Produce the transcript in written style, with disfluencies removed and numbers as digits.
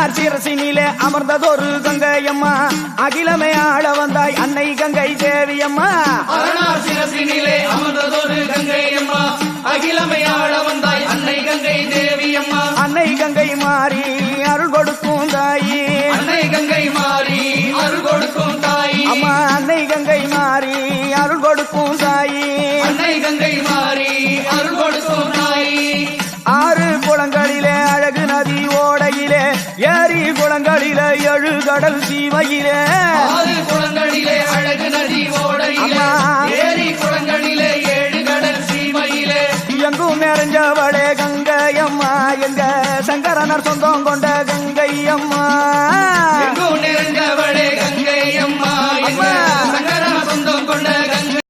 அரணார் சிரசினிலே அமர்ந்ததொரு கங்கையம்மா அகிலமே ஆள வந்தாய் அன்னை கங்கை தேவியம்மா அரணார் சிரசினிலே அமர்ந்ததொரு கங்கையம்மா அகிலமே ஆள வந்தாய் அன்னை கங்கை தேவியம்மா அன்னை கங்கை மாறி அருள் கொடுக்கும் தாயி அன்னை கங்கை மாறி அருள் கொடுக்கும் தாயி அம்மா அன்னை கங்கை மாறி அருள் கொடுக்கும் தாயி அன்னை கங்கை மாறி அருள் கொடுக்கும் தாயி ஆறு குளங்களிலே அழகு நதி ஓடையிலே ஏரி குளங்களிலே எழு கடல் சீமையிலே